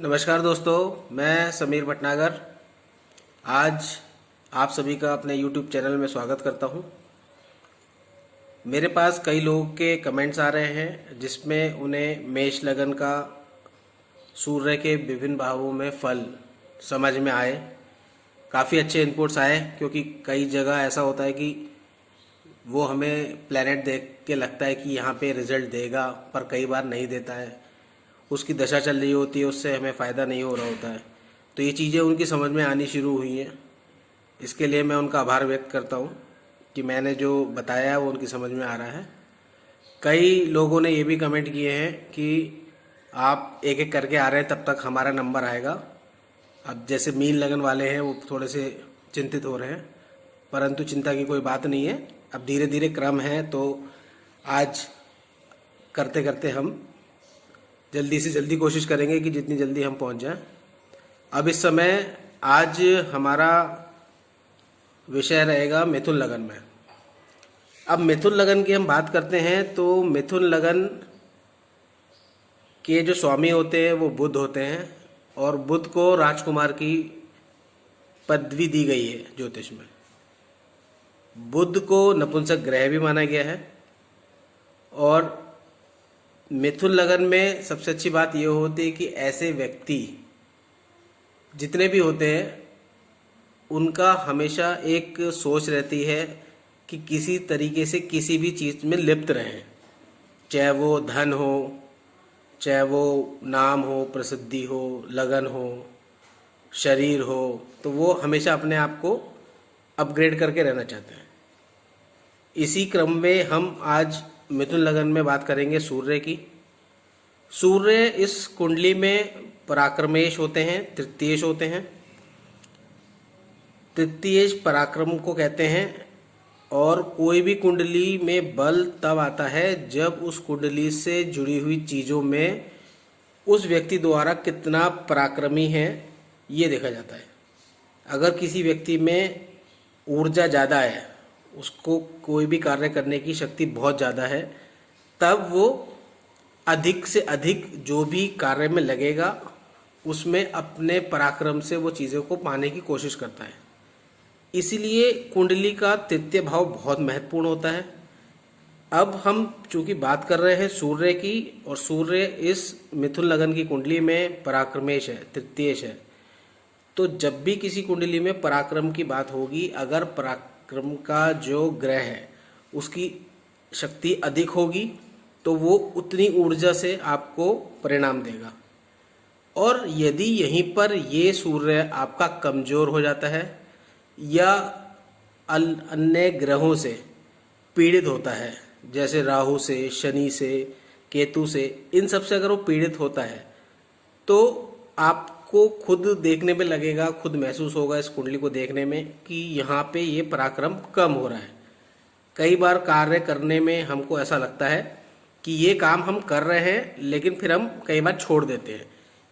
नमस्कार दोस्तों, मैं समीर भटनागर आज आप सभी का अपने YouTube चैनल में स्वागत करता हूं। मेरे पास कई लोगों के कमेंट्स आ रहे हैं जिसमें उन्हें मेष लगन का सूर्य के विभिन्न भावों में फल समझ में आए। काफ़ी अच्छे इनपुट्स आए क्योंकि कई जगह ऐसा होता है कि वो हमें प्लैनेट देख के लगता है कि यहाँ पे रिजल्ट देगा, पर कई बार नहीं देता है। उसकी दशा चल रही होती है, उससे हमें फ़ायदा नहीं हो रहा होता है। तो ये चीज़ें उनकी समझ में आनी शुरू हुई हैं। इसके लिए मैं उनका आभार व्यक्त करता हूँ कि मैंने जो बताया वो उनकी समझ में आ रहा है। कई लोगों ने ये भी कमेंट किए हैं कि आप एक एक करके आ रहे हैं, तब तक हमारा नंबर आएगा। अब जैसे मीन लगन वाले हैं वो थोड़े से चिंतित हो रहे हैं, परंतु चिंता की कोई बात नहीं है। अब धीरे धीरे क्रम है, तो आज करते करते हम जल्दी से जल्दी कोशिश करेंगे कि जितनी जल्दी हम पहुंच जाएं। अब इस समय आज हमारा विषय रहेगा मिथुन लगन में। अब मिथुन लगन की हम बात करते हैं तो मिथुन लगन के जो स्वामी होते हैं वो बुध होते हैं, और बुध को राजकुमार की पदवी दी गई है ज्योतिष में। बुध को नपुंसक ग्रह भी माना गया है। और मिथुन लगन में सबसे अच्छी बात यह होती है कि ऐसे व्यक्ति जितने भी होते हैं उनका हमेशा एक सोच रहती है कि किसी तरीके से किसी भी चीज़ में लिप्त रहें, चाहे वो धन हो, चाहे वो नाम हो, प्रसिद्धि हो, लगन हो, शरीर हो, तो वो हमेशा अपने आप को अपग्रेड करके रहना चाहते हैं। इसी क्रम में हम आज मिथुन लगन में बात करेंगे सूर्य की। सूर्य इस कुंडली में पराक्रमेश होते हैं, तृतीयेश होते हैं। तृतीयेश पराक्रम को कहते हैं। और कोई भी कुंडली में बल तब आता है जब उस कुंडली से जुड़ी हुई चीज़ों में उस व्यक्ति द्वारा कितना पराक्रमी है ये देखा जाता है। अगर किसी व्यक्ति में ऊर्जा ज़्यादा है, उसको कोई भी कार्य करने की शक्ति बहुत ज़्यादा है, तब वो अधिक से अधिक जो भी कार्य में लगेगा उसमें अपने पराक्रम से वो चीज़ों को पाने की कोशिश करता है। इसीलिए कुंडली का तृतीय भाव बहुत महत्वपूर्ण होता है। अब हम चूंकि बात कर रहे हैं सूर्य की, और सूर्य इस मिथुन लगन की कुंडली में पराक्रमेश है, तृतीयेश है, तो जब भी किसी कुंडली में पराक्रम की बात होगी, अगर पराक्रम का जो ग्रह है उसकी शक्ति अधिक होगी तो वो उतनी ऊर्जा से आपको परिणाम देगा। और यदि यहीं पर ये सूर्य आपका कमजोर हो जाता है या अन्य ग्रहों से पीड़ित होता है, जैसे राहु से, शनि से, केतु से, इन सब से अगर वो पीड़ित होता है तो आपको खुद देखने में लगेगा, खुद महसूस होगा इस कुंडली को देखने में कि यहाँ पे ये पराक्रम कम हो रहा है। कई बार कार्य करने में हमको ऐसा लगता है कि ये काम हम कर रहे हैं, लेकिन फिर हम कई बार छोड़ देते हैं।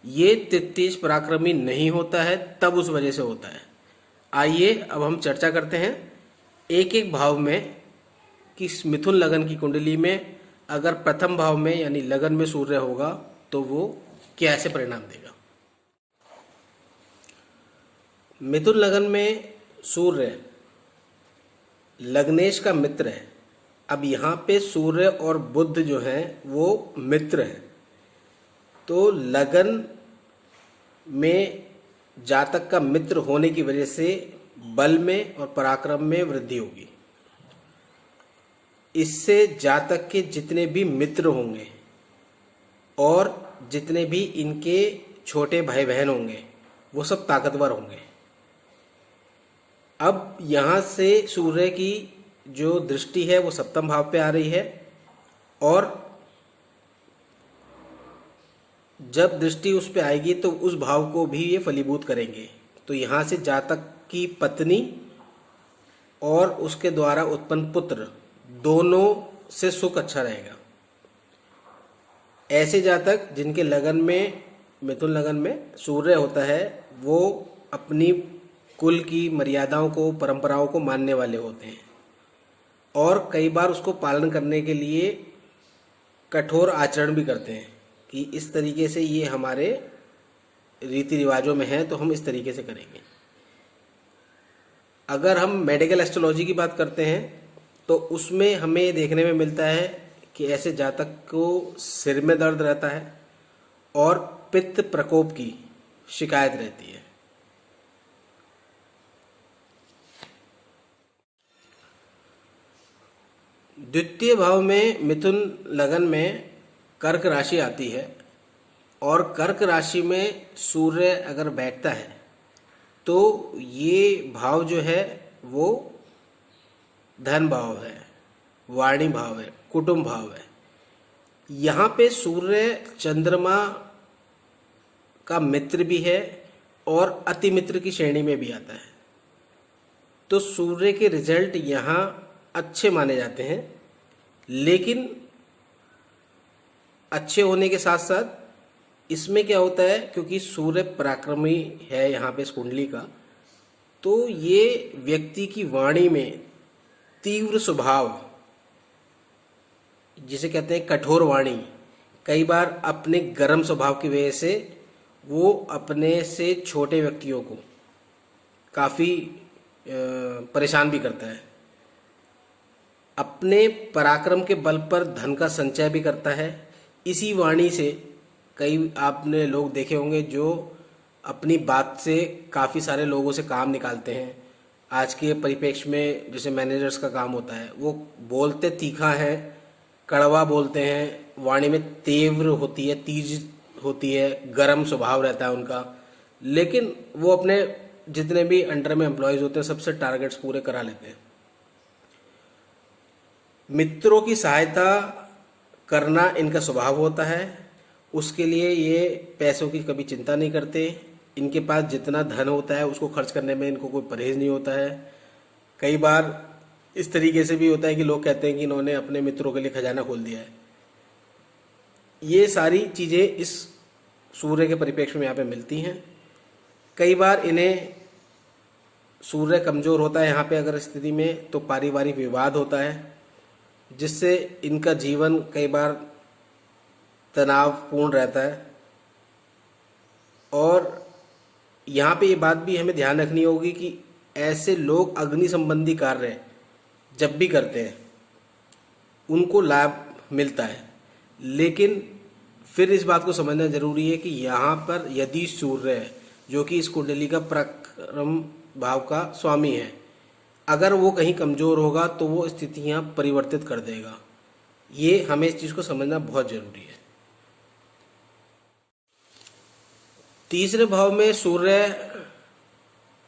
ये तृतीयेश पराक्रमी नहीं होता है, तब उस वजह से होता है। आइए अब हम चर्चा करते हैं एक एक भाव में कि मिथुन लगन की कुंडली में अगर प्रथम भाव में यानी लगन में सूर्य होगा तो वो कैसे परिणाम देगा। मिथुन लगन में सूर्य लग्नेश का मित्र है। अब यहाँ पे सूर्य और बुध जो हैं वो मित्र हैं, तो लगन में जातक का मित्र होने की वजह से बल में और पराक्रम में वृद्धि होगी। इससे जातक के जितने भी मित्र होंगे और जितने भी इनके छोटे भाई बहन होंगे वो सब ताकतवर होंगे। अब यहाँ से सूर्य की जो दृष्टि है वो सप्तम भाव पे आ रही है, और जब दृष्टि उस पे आएगी तो उस भाव को भी ये फलीभूत करेंगे। तो यहाँ से जातक की पत्नी और उसके द्वारा उत्पन्न पुत्र दोनों से सुख अच्छा रहेगा। ऐसे जातक जिनके लगन में, मिथुन लगन में सूर्य होता है, वो अपनी कुल की मर्यादाओं को, परंपराओं को मानने वाले होते हैं और कई बार उसको पालन करने के लिए कठोर आचरण भी करते हैं कि इस तरीके से ये हमारे रीति रिवाजों में हैं तो हम इस तरीके से करेंगे। अगर हम मेडिकल एस्ट्रोलॉजी की बात करते हैं तो उसमें हमें ये देखने में मिलता है कि ऐसे जातक को सिर में दर्द रहता है और पित्त प्रकोप की शिकायत रहती है। द्वितीय भाव में मिथुन लगन में कर्क राशि आती है और कर्क राशि में सूर्य अगर बैठता है तो ये भाव जो है वो धन भाव है, वाणी भाव है, कुटुंब भाव है। यहाँ पे सूर्य चंद्रमा का मित्र भी है और अति मित्र की श्रेणी में भी आता है। तो सूर्य के रिजल्ट यहाँ अच्छे माने जाते हैं, लेकिन अच्छे होने के साथ साथ इसमें क्या होता है, क्योंकि सूर्य पराक्रमी है यहाँ पे इस कुंडली का, तो ये व्यक्ति की वाणी में तीव्र स्वभाव, जिसे कहते हैं कठोर वाणी, कई बार अपने गर्म स्वभाव की वजह से वो अपने से छोटे व्यक्तियों को काफ़ी परेशान भी करता है। अपने पराक्रम के बल पर धन का संचय भी करता है। इसी वाणी से कई आपने लोग देखे होंगे जो अपनी बात से काफ़ी सारे लोगों से काम निकालते हैं। आज के परिप्रेक्ष्य में जैसे मैनेजर्स का काम होता है, वो बोलते तीखा है, कड़वा बोलते हैं, वाणी में तीव्र होती है, तीज होती है, गर्म स्वभाव रहता है उनका, लेकिन वो अपने जितने भी अंडर में एम्प्लॉयज़ होते हैं सबसे टारगेट्स पूरे करा लेते हैं। मित्रों की सहायता करना इनका स्वभाव होता है, उसके लिए ये पैसों की कभी चिंता नहीं करते। इनके पास जितना धन होता है उसको खर्च करने में इनको कोई परहेज नहीं होता है। कई बार इस तरीके से भी होता है कि लोग कहते हैं कि इन्होंने अपने मित्रों के लिए खजाना खोल दिया है। ये सारी चीज़ें इस सूर्य के परिप्रेक्ष्य में यहाँ पे मिलती हैं। कई बार इन्हें सूर्य कमज़ोर होता है यहाँ पे अगर स्थिति में, तो पारिवारिक विवाद होता है, जिससे इनका जीवन कई बार तनावपूर्ण रहता है। और यहाँ पे ये बात भी हमें ध्यान रखनी होगी कि ऐसे लोग अग्नि संबंधी कार्य जब भी करते हैं उनको लाभ मिलता है, लेकिन फिर इस बात को समझना जरूरी है कि यहाँ पर यदि सूर्य है जो कि इस कुंडली का पराक्रम भाव का स्वामी है, अगर वो कहीं कमज़ोर होगा तो वो स्थितियाँ परिवर्तित कर देगा। ये हमें इस चीज़ को समझना बहुत ज़रूरी है। तीसरे भाव में सूर्य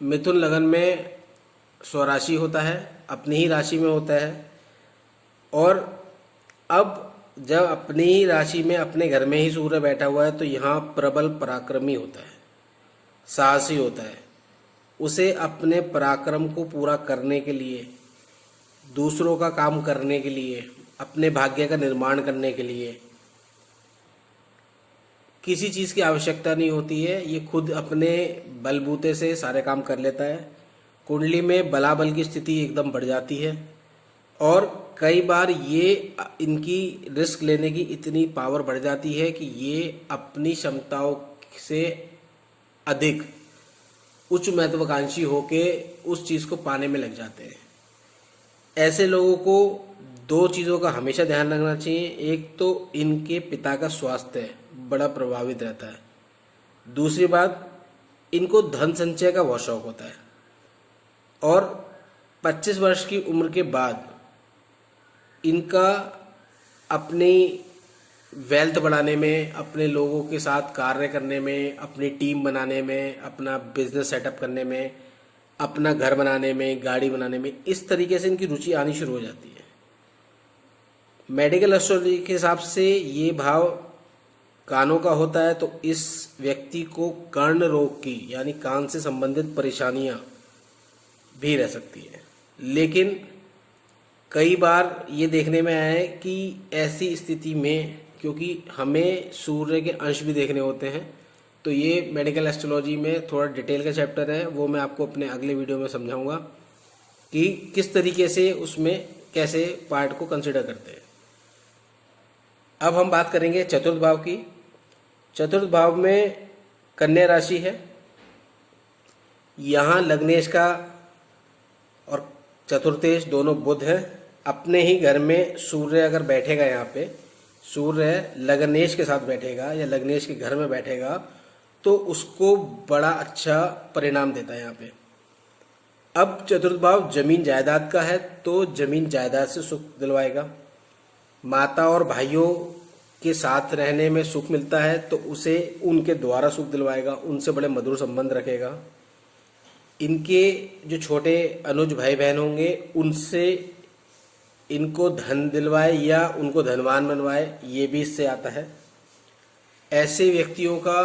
मिथुन लगन में स्वराशि होता है, अपनी ही राशि में होता है। और अब जब अपनी ही राशि में अपने घर में ही सूर्य बैठा हुआ है तो यहाँ प्रबल पराक्रमी होता है, साहसी होता है। उसे अपने पराक्रम को पूरा करने के लिए, दूसरों का काम करने के लिए, अपने भाग्य का निर्माण करने के लिए किसी चीज़ की आवश्यकता नहीं होती है। ये खुद अपने बलबूते से सारे काम कर लेता है। कुंडली में बलाबल की स्थिति एकदम बढ़ जाती है और कई बार ये इनकी रिस्क लेने की इतनी पावर बढ़ जाती है कि ये अपनी क्षमताओं से अधिक उच्च महत्वाकांक्षी होके उस चीज़ को पाने में लग जाते हैं। ऐसे लोगों को दो चीज़ों का हमेशा ध्यान रखना चाहिए। एक तो इनके पिता का स्वास्थ्य बड़ा प्रभावित रहता है, दूसरी बात इनको धन संचय का बहुत शौक होता है और 25 वर्ष की उम्र के बाद इनका अपनी वेल्थ बढ़ाने में, अपने लोगों के साथ कार्य करने में, अपनी टीम बनाने में, अपना बिजनेस सेटअप करने में, अपना घर बनाने में, गाड़ी बनाने में, इस तरीके से इनकी रुचि आनी शुरू हो जाती है। मेडिकल एस्ट्रोलॉजी के हिसाब से ये भाव कानों का होता है, तो इस व्यक्ति को कर्ण रोग की यानी कान से संबंधित परेशानियां भी रह सकती है। लेकिन कई बार ये देखने में आया है कि ऐसी स्थिति में, क्योंकि हमें सूर्य के अंश भी देखने होते हैं, तो ये मेडिकल एस्ट्रोलॉजी में थोड़ा डिटेल का चैप्टर है, वो मैं आपको अपने अगले वीडियो में समझाऊंगा कि किस तरीके से उसमें कैसे पार्ट को कंसिडर करते हैं। अब हम बात करेंगे चतुर्थ भाव की। चतुर्थ भाव में कन्या राशि है। यहाँ लग्नेश का और चतुर्थेश दोनों बुध है। अपने ही घर में सूर्य अगर बैठेगा, यहाँ पे सूर्य लग्नेश के साथ बैठेगा या लग्नेश के घर में बैठेगा तो उसको बड़ा अच्छा परिणाम देता है यहाँ पे। अब चतुर्थ भाव जमीन जायदाद का है तो जमीन जायदाद से सुख दिलवाएगा। माता और भाइयों के साथ रहने में सुख मिलता है तो उसे उनके द्वारा सुख दिलवाएगा, उनसे बड़े मधुर संबंध रखेगा। इनके जो छोटे अनुज भाई बहन होंगे उनसे इनको धन दिलवाए या उनको धनवान बनवाए, ये भी इससे आता है। ऐसे व्यक्तियों का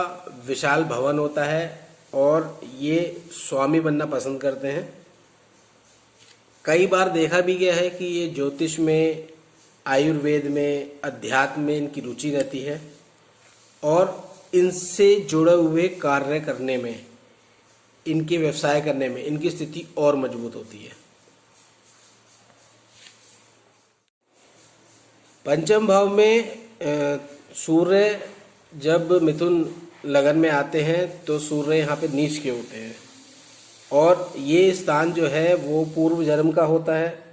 विशाल भवन होता है और ये स्वामी बनना पसंद करते हैं। कई बार देखा भी गया है कि ये ज्योतिष में, आयुर्वेद में, अध्यात्म में इनकी रुचि रहती है और इनसे जुड़े हुए कार्य करने में, इनके व्यवसाय करने में इनकी स्थिति और मजबूत होती है। पंचम भाव में सूर्य जब मिथुन लगन में आते हैं तो सूर्य यहाँ पे नीच के होते हैं और ये स्थान जो है वो पूर्व जन्म का होता है,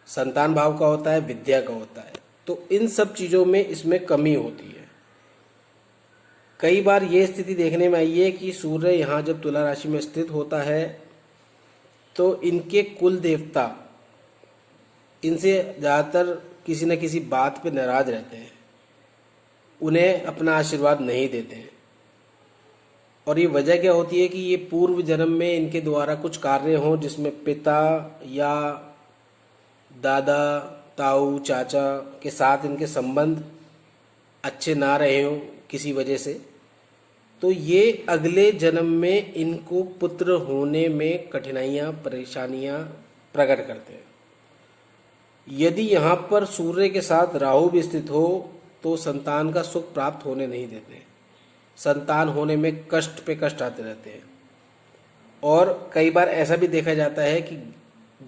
संतान भाव का होता है, विद्या का होता है। तो इन सब चीज़ों में इसमें कमी होती है। कई बार ये स्थिति देखने में आई है कि सूर्य यहाँ जब तुला राशि में स्थित होता है तो इनके कुल देवता इनसे ज़्यादातर किसी न किसी बात पे नाराज रहते हैं, उन्हें अपना आशीर्वाद नहीं देते हैं। और ये वजह क्या होती है कि ये पूर्व जन्म में इनके द्वारा कुछ कार्य हों जिसमें पिता या दादा, ताऊ, चाचा के साथ इनके संबंध अच्छे ना रहे हों किसी वजह से, तो ये अगले जन्म में इनको पुत्र होने में कठिनाइयाँ, परेशानियाँ प्रकट करते हैं। यदि यहाँ पर सूर्य के साथ राहु भी स्थित हो तो संतान का सुख प्राप्त होने नहीं देते, संतान होने में कष्ट पे कष्ट आते रहते हैं। और कई बार ऐसा भी देखा जाता है कि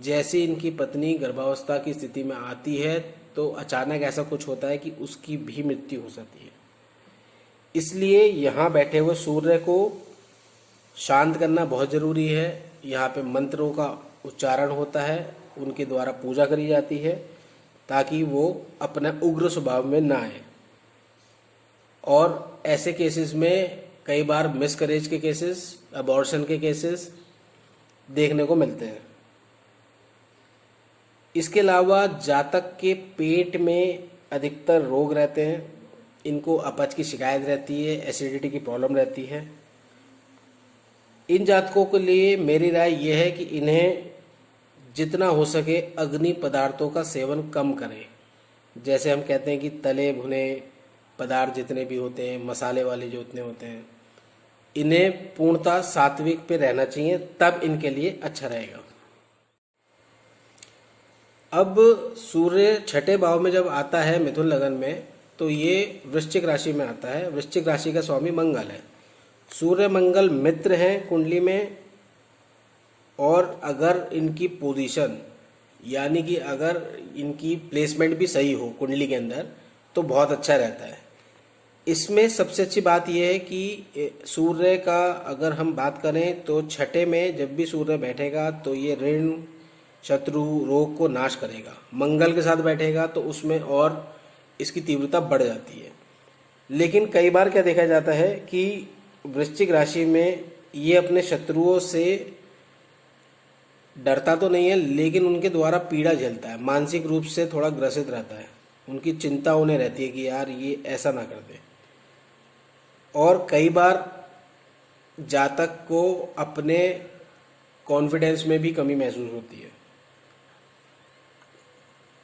जैसे इनकी पत्नी गर्भावस्था की स्थिति में आती है तो अचानक ऐसा कुछ होता है कि उसकी भी मृत्यु हो सकती है। इसलिए यहाँ बैठे हुए सूर्य को शांत करना बहुत ज़रूरी है। यहाँ पे मंत्रों का उच्चारण होता है, उनके द्वारा पूजा करी जाती है ताकि वो अपना उग्र स्वभाव में ना आए। और ऐसे केसेस में कई बार मिसकैरेज के केसेस, अबॉर्शन के केसेस देखने को मिलते हैं। इसके अलावा जातक के पेट में अधिकतर रोग रहते हैं, इनको अपच की शिकायत रहती है, एसिडिटी की प्रॉब्लम रहती है। इन जातकों के लिए मेरी राय यह है कि इन्हें जितना हो सके अग्नि पदार्थों का सेवन कम करें। जैसे हम कहते हैं कि तले भुने पदार्थ जितने भी होते हैं, मसाले वाले जो उतने होते हैं, इन्हें पूर्णतः सात्विक पे रहना चाहिए, तब इनके लिए अच्छा रहेगा। अब सूर्य छठे भाव में जब आता है मिथुन लगन में तो ये वृश्चिक राशि में आता है। वृश्चिक राशि का स्वामी मंगल है। सूर्य मंगल मित्र हैं कुंडली में, और अगर इनकी पोजीशन यानी कि अगर इनकी प्लेसमेंट भी सही हो कुंडली के अंदर तो बहुत अच्छा रहता है। इसमें सबसे अच्छी बात यह है कि सूर्य का अगर हम बात करें तो छठे में जब भी सूर्य बैठेगा तो ये ऋण, शत्रु, रोग को नाश करेगा। मंगल के साथ बैठेगा तो उसमें और इसकी तीव्रता बढ़ जाती है। लेकिन कई बार क्या देखा जाता है कि वृश्चिक राशि में ये अपने शत्रुओं से डरता तो नहीं है लेकिन उनके द्वारा पीड़ा झेलता है, मानसिक रूप से थोड़ा ग्रसित रहता है। उनकी चिंता उन्हें रहती है कि यार ये ऐसा ना कर दे। और कई बार जातक को अपने कॉन्फिडेंस में भी कमी महसूस होती है।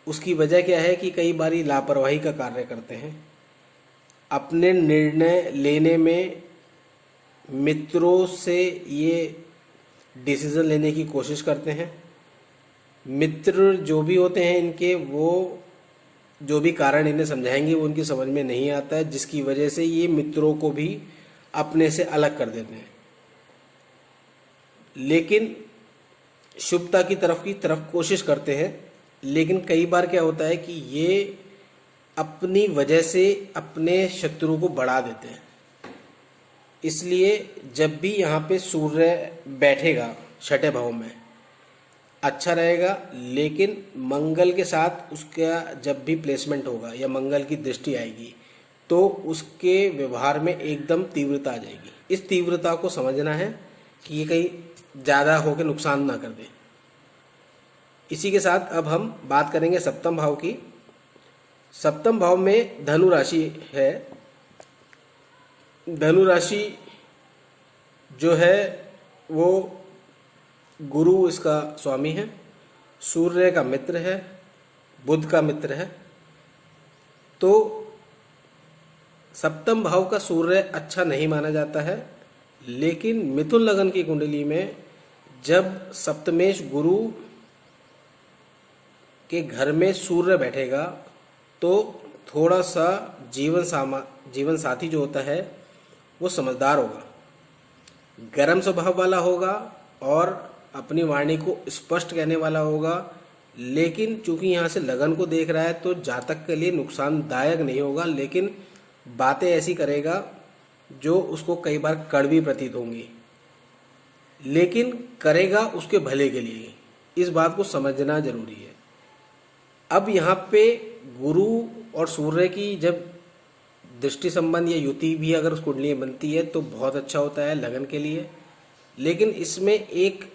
उसकी वजह क्या है कि कई बार लापरवाही का कार्य करते हैं। अपने निर्णय लेने में मित्रों से ये डिसीजन लेने की कोशिश करते हैं। मित्र जो भी होते हैं इनके, वो जो भी कारण इन्हें समझाएंगे वो उनकी समझ में नहीं आता है, जिसकी वजह से ये मित्रों को भी अपने से अलग कर देते हैं। लेकिन शुभता की तरफ कोशिश करते हैं। लेकिन कई बार क्या होता है कि ये अपनी वजह से अपने शत्रु को बढ़ा देते हैं। इसलिए जब भी यहाँ पे सूर्य बैठेगा छठे भाव में अच्छा रहेगा, लेकिन मंगल के साथ उसका जब भी प्लेसमेंट होगा या मंगल की दृष्टि आएगी तो उसके व्यवहार में एकदम तीव्रता आ जाएगी। इस तीव्रता को समझना है कि ये कहीं ज़्यादा होकर नुकसान ना कर दे। इसी के साथ अब हम बात करेंगे सप्तम भाव की। सप्तम भाव में धनु राशि है। धनु राशि जो है वो गुरु इसका स्वामी है, सूर्य का मित्र है, बुध का मित्र है। तो सप्तम भाव का सूर्य अच्छा नहीं माना जाता है, लेकिन मिथुन लगन की कुंडली में जब सप्तमेश गुरु के घर में सूर्य बैठेगा तो थोड़ा सा जीवन साथी जो होता है वो समझदार होगा, गर्म स्वभाव वाला होगा और अपनी वाणी को स्पष्ट कहने वाला होगा। लेकिन चूंकि यहाँ से लगन को देख रहा है तो जातक के लिए नुकसानदायक नहीं होगा, लेकिन बातें ऐसी करेगा जो उसको कई बार कड़वी प्रतीत होंगी, लेकिन करेगा उसके भले के लिए। इस बात को समझना जरूरी है। अब यहाँ पे गुरु और सूर्य की जब दृष्टि संबंध या युति भी अगर उस कुंडली में बनती है तो बहुत अच्छा होता है लगन के लिए। लेकिन इसमें एक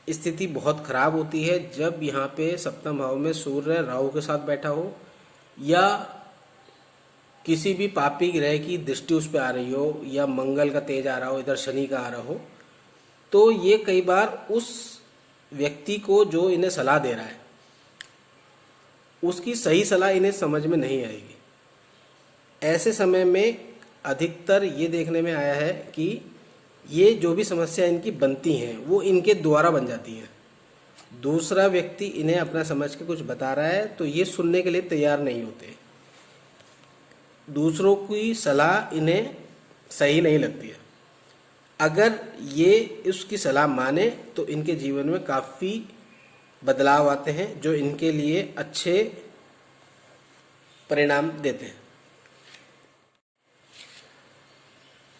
स्थिति बहुत खराब होती है जब यहाँ पे सप्तम भाव में सूर्य राहु के साथ बैठा हो या किसी भी पापी ग्रह की दृष्टि उस पर आ रही हो या मंगल का तेज आ रहा हो, इधर शनि का आ रहा हो, तो ये कई बार उस व्यक्ति को जो इन्हें सलाह दे रहा है उसकी सही सलाह इन्हें समझ में नहीं आएगी। ऐसे समय में अधिकतर ये देखने में आया है कि ये जो भी समस्या इनकी बनती हैं वो इनके द्वारा बन जाती हैं। दूसरा व्यक्ति इन्हें अपना समझ के कुछ बता रहा है तो ये सुनने के लिए तैयार नहीं होते। दूसरों की सलाह इन्हें सही नहीं लगती है। अगर ये उसकी सलाह माने तो इनके जीवन में काफ़ी बदलाव आते हैं जो इनके लिए अच्छे परिणाम देते हैं।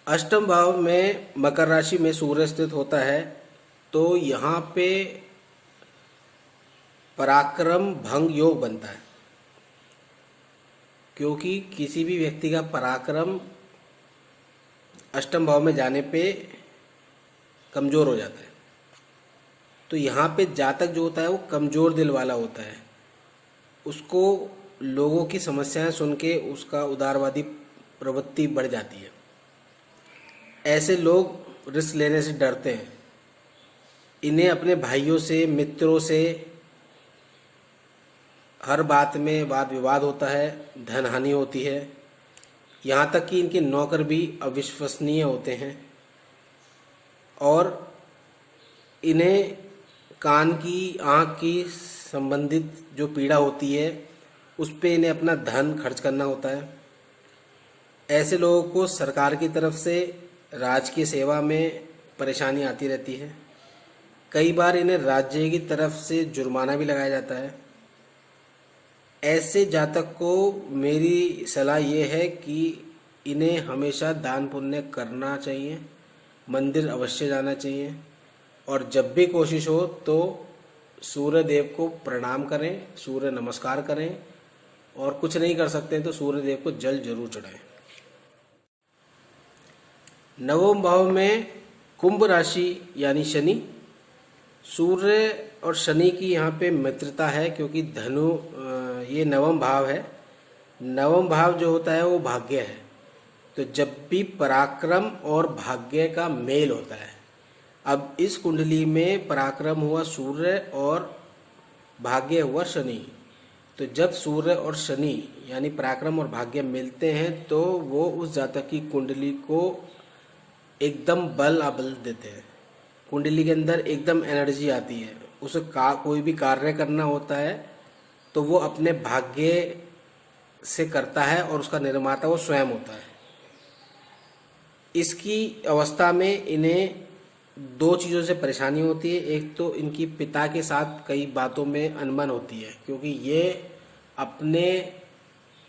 अष्टम भाव में मकर राशि में सूर्य स्थित होता है तो यहाँ पे पराक्रम भंग योग बनता है, क्योंकि किसी भी व्यक्ति का पराक्रम अष्टम भाव में जाने पे कमज़ोर हो जाता है। तो यहाँ पे जातक जो होता है वो कमज़ोर दिल वाला होता है, उसको लोगों की समस्याएं सुन के उसका उदारवादी प्रवृत्ति बढ़ जाती है। ऐसे लोग रिस्क लेने से डरते हैं। इन्हें अपने भाइयों से, मित्रों से हर बात में वाद विवाद होता है, धन हानि होती है। यहाँ तक कि इनके नौकर भी अविश्वसनीय होते हैं और इन्हें कान की, आँख की संबंधित जो पीड़ा होती है उस पे इन्हें अपना धन खर्च करना होता है। ऐसे लोगों को सरकार की तरफ से राजकीय सेवा में परेशानी आती रहती है। कई बार इन्हें राज्य की तरफ से जुर्माना भी लगाया जाता है। ऐसे जातक को मेरी सलाह ये है कि इन्हें हमेशा दान पुण्य करना चाहिए, मंदिर अवश्य जाना चाहिए और जब भी कोशिश हो तो सूर्य देव को प्रणाम करें, सूर्य नमस्कार करें और कुछ नहीं कर सकते तो सूर्य देव को जल जरूर चढ़ाएं। नवम भाव में कुंभ राशि यानी शनि। सूर्य और शनि की यहाँ पे मित्रता है, क्योंकि धनु ये नवम भाव है। नवम भाव जो होता है वो भाग्य है। तो जब भी पराक्रम और भाग्य का मेल होता है, अब इस कुंडली में पराक्रम हुआ सूर्य और भाग्य हुआ शनि, तो जब सूर्य और शनि यानी पराक्रम और भाग्य मिलते हैं तो वो उस जातक की कुंडली को एकदम बल देते हैं। कुंडली के अंदर एकदम एनर्जी आती है। उसे कोई भी कार्य करना होता है तो वो अपने भाग्य से करता है और उसका निर्माता वो स्वयं होता है। इसकी अवस्था में इन्हें दो चीज़ों से परेशानी होती है। एक तो इनकी पिता के साथ कई बातों में अनबन होती है, क्योंकि ये अपने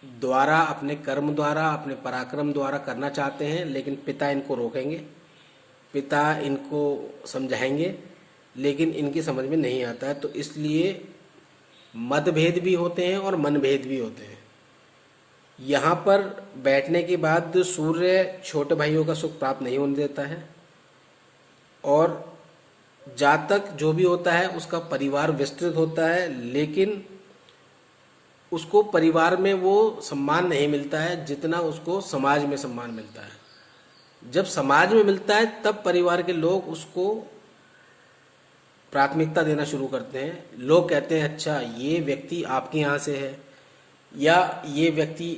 द्वारा, अपने कर्म द्वारा, अपने पराक्रम द्वारा करना चाहते हैं, लेकिन पिता इनको रोकेंगे, पिता इनको समझाएंगे, लेकिन इनकी समझ में नहीं आता है। तो इसलिए मतभेद भी होते हैं और मनभेद भी होते हैं। यहाँ पर बैठने के बाद सूर्य छोटे भाइयों का सुख प्राप्त नहीं होने देता है, और जातक जो भी होता है उसका परिवार विस्तृत होता है, लेकिन उसको परिवार में वो सम्मान नहीं मिलता है जितना उसको समाज में सम्मान मिलता है। जब समाज में मिलता है तब परिवार के लोग उसको प्राथमिकता देना शुरू करते हैं। लोग कहते हैं अच्छा ये व्यक्ति आपके यहाँ से है, या ये व्यक्ति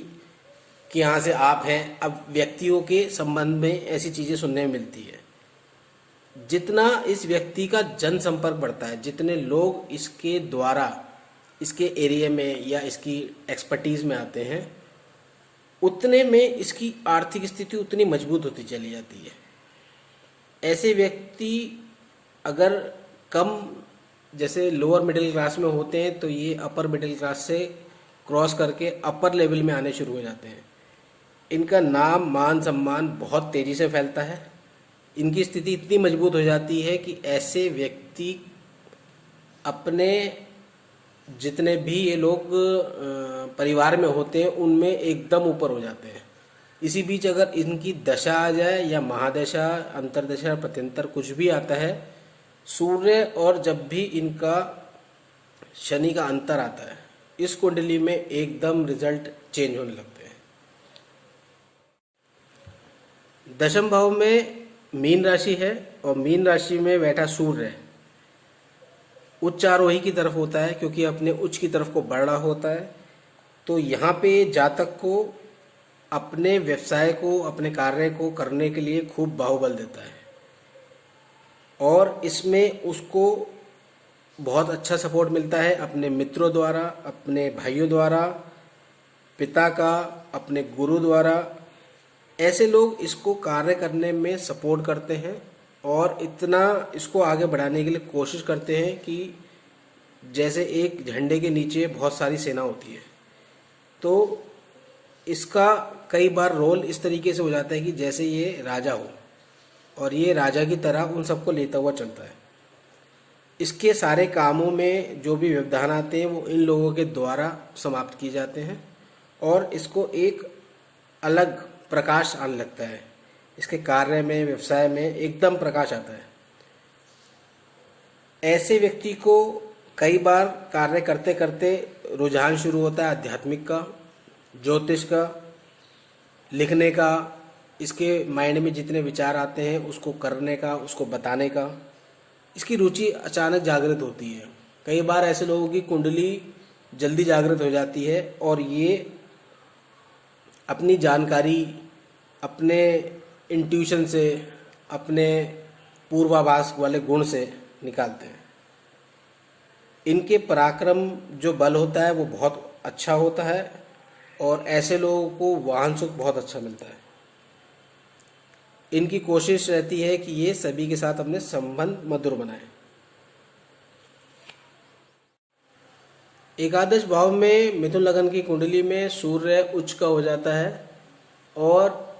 के यहाँ से आप हैं। अब व्यक्तियों के संबंध में ऐसी चीज़ें सुनने में मिलती है। जितना इस व्यक्ति का जनसंपर्क बढ़ता है, जितने लोग इसके द्वारा इसके एरिया में या इसकी एक्सपर्टीज़ में आते हैं, उतने में इसकी आर्थिक स्थिति उतनी मजबूत होती चली जाती है। ऐसे व्यक्ति अगर कम, जैसे लोअर मिडिल क्लास में होते हैं, तो ये अपर मिडिल क्लास से क्रॉस करके अपर लेवल में आने शुरू हो जाते हैं। इनका नाम, मान, सम्मान बहुत तेज़ी से फैलता है। इनकी स्थिति इतनी मजबूत हो जाती है कि ऐसे व्यक्ति अपने जितने भी ये लोग परिवार में होते हैं उनमें एकदम ऊपर हो जाते हैं। इसी बीच अगर इनकी दशा आ जाए, या महादशा, अंतरदशा, प्रत्यंतर कुछ भी आता है, सूर्य और जब भी इनका शनि का अंतर आता है, इस कुंडली में एकदम रिजल्ट चेंज होने लगते हैं। दशम भाव में मीन राशि है, और मीन राशि में बैठा सूर्य है। उच्च आरोही की तरफ होता है, क्योंकि अपने उच्च की तरफ को बढ़ रहा होता है। तो यहाँ पे जातक को अपने व्यवसाय को, अपने कार्य को करने के लिए खूब बाहुबल देता है, और इसमें उसको बहुत अच्छा सपोर्ट मिलता है अपने मित्रों द्वारा, अपने भाइयों द्वारा, पिता का, अपने गुरु द्वारा। ऐसे लोग इसको कार्य करने में सपोर्ट करते हैं और इतना इसको आगे बढ़ाने के लिए कोशिश करते हैं कि जैसे एक झंडे के नीचे बहुत सारी सेना होती है। तो इसका कई बार रोल इस तरीके से हो जाता है कि जैसे ये राजा हो, और ये राजा की तरह उन सबको लेता हुआ चलता है। इसके सारे कामों में जो भी व्यवधान आते हैं वो इन लोगों के द्वारा समाप्त किए जाते हैं, और इसको एक अलग प्रकाश आने लगता है। इसके कार्य में, व्यवसाय में एकदम प्रकाश आता है। ऐसे व्यक्ति को कई बार कार्य करते करते रुझान शुरू होता है आध्यात्मिक का, ज्योतिष का, लिखने का। इसके माइंड में जितने विचार आते हैं उसको करने का, उसको बताने का, इसकी रुचि अचानक जागृत होती है। कई बार ऐसे लोगों की कुंडली जल्दी जागृत हो जाती है, और ये अपनी जानकारी अपने इंट्यूशन से, अपने पूर्वाभास वाले गुण से निकालते हैं। इनके पराक्रम जो बल होता है वो बहुत अच्छा होता है, और ऐसे लोगों को वाहन सुख बहुत अच्छा मिलता है। इनकी कोशिश रहती है कि ये सभी के साथ अपने संबंध मधुर बनाएं। एकादश भाव में मिथुन लग्न की कुंडली में सूर्य उच्च का हो जाता है, और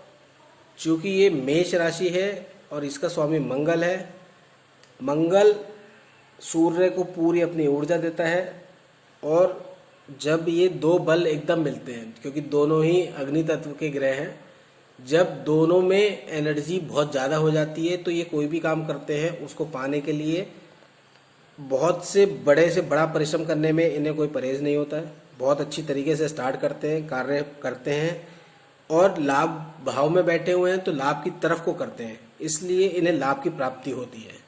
चूंकि ये मेष राशि है और इसका स्वामी मंगल है, मंगल सूर्य को पूरी अपनी ऊर्जा देता है। और जब ये दो बल एकदम मिलते हैं, क्योंकि दोनों ही अग्नि तत्व के ग्रह हैं, जब दोनों में एनर्जी बहुत ज़्यादा हो जाती है तो ये कोई भी काम करते हैं उसको पाने के लिए बहुत से बड़ा परिश्रम करने में इन्हें कोई परहेज नहीं होता है। बहुत अच्छी तरीके से स्टार्ट करते हैं, कार्य करते हैं, और लाभ भाव में बैठे हुए हैं तो लाभ की तरफ को करते हैं, इसलिए इन्हें लाभ की प्राप्ति होती है।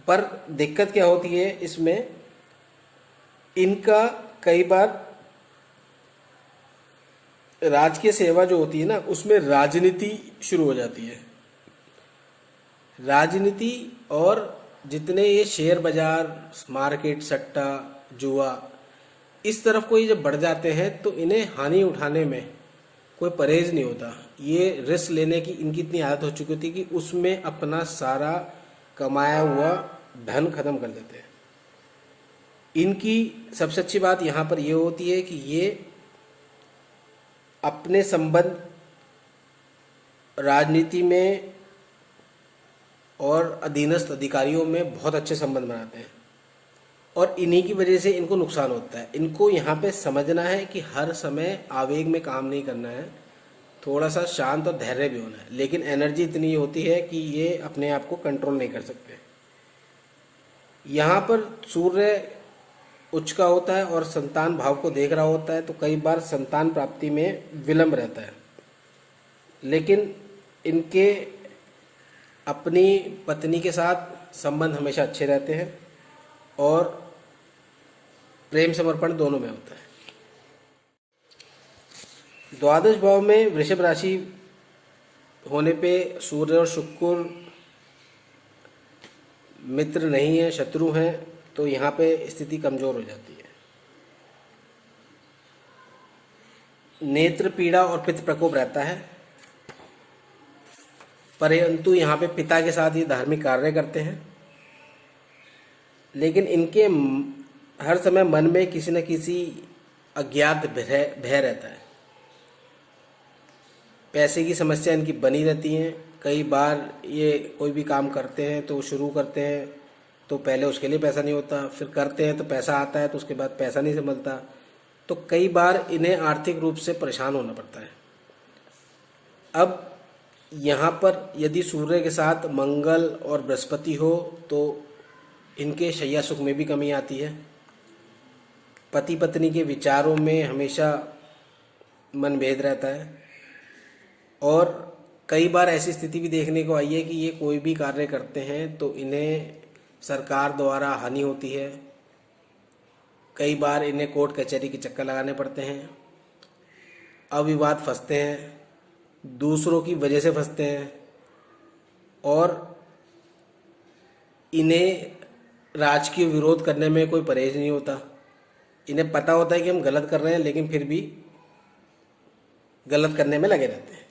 पर दिक्कत क्या होती है इसमें, इनका कई बार राजकीय सेवा जो होती है ना, उसमें राजनीति शुरू हो जाती है। राजनीति और जितने ये शेयर बाजार, मार्केट, सट्टा, जुआ, इस तरफ को ये जब बढ़ जाते हैं तो इन्हें हानि उठाने में कोई परहेज नहीं होता। ये रिस्क लेने की इनकी इतनी आदत हो चुकी होती है कि उसमें अपना सारा कमाया हुआ धन खत्म कर देते हैं। इनकी सबसे अच्छी बात यहाँ पर ये होती है कि ये अपने संबंध राजनीति में और अधीनस्थ अधिकारियों में बहुत अच्छे संबंध बनाते हैं, और इन्हीं की वजह से इनको नुकसान होता है। इनको यहाँ पे समझना है कि हर समय आवेग में काम नहीं करना है, थोड़ा सा शांत और धैर्य भी होना है, लेकिन एनर्जी इतनी होती है कि ये अपने आप को कंट्रोल नहीं कर सकते। यहाँ पर सूर्य उच्च का होता है और संतान भाव को देख रहा होता है, तो कई बार संतान प्राप्ति में विलंब रहता है, लेकिन इनके अपनी पत्नी के साथ संबंध हमेशा अच्छे रहते हैं और प्रेम समर्पण दोनों में होता है। द्वादश भाव में वृषभ राशि होने पे सूर्य और शुक्र मित्र नहीं है, शत्रु हैं, तो यहाँ पे स्थिति कमजोर हो जाती है। नेत्र पीड़ा और पित्त प्रकोप रहता है, परंतु यहाँ पे पिता के साथ ये धार्मिक कार्य करते हैं, लेकिन इनके हर समय मन में किसी न किसी अज्ञात भय रहता है। पैसे की समस्या इनकी बनी रहती है। कई बार ये कोई भी काम करते हैं तो शुरू करते हैं तो पहले उसके लिए पैसा नहीं होता, फिर करते हैं तो पैसा आता है तो उसके बाद पैसा नहीं संभलता, तो कई बार इन्हें आर्थिक रूप से परेशान होना पड़ता है। अब यहाँ पर यदि सूर्य के साथ मंगल और बृहस्पति हो तो इनके शैया सुख में भी कमी आती है। पति पत्नी के विचारों में हमेशा मनभेद रहता है, और कई बार ऐसी स्थिति भी देखने को आई है कि ये कोई भी कार्य करते हैं तो इन्हें सरकार द्वारा हानि होती है। कई बार इन्हें कोर्ट कचहरी के चक्कर लगाने पड़ते हैं, अविवाद फंसते हैं, दूसरों की वजह से फंसते हैं, और इन्हें राजकीय विरोध करने में कोई परहेज नहीं होता। इन्हें पता होता है कि हम गलत कर रहे हैं, लेकिन फिर भी गलत करने में लगे रहते हैं।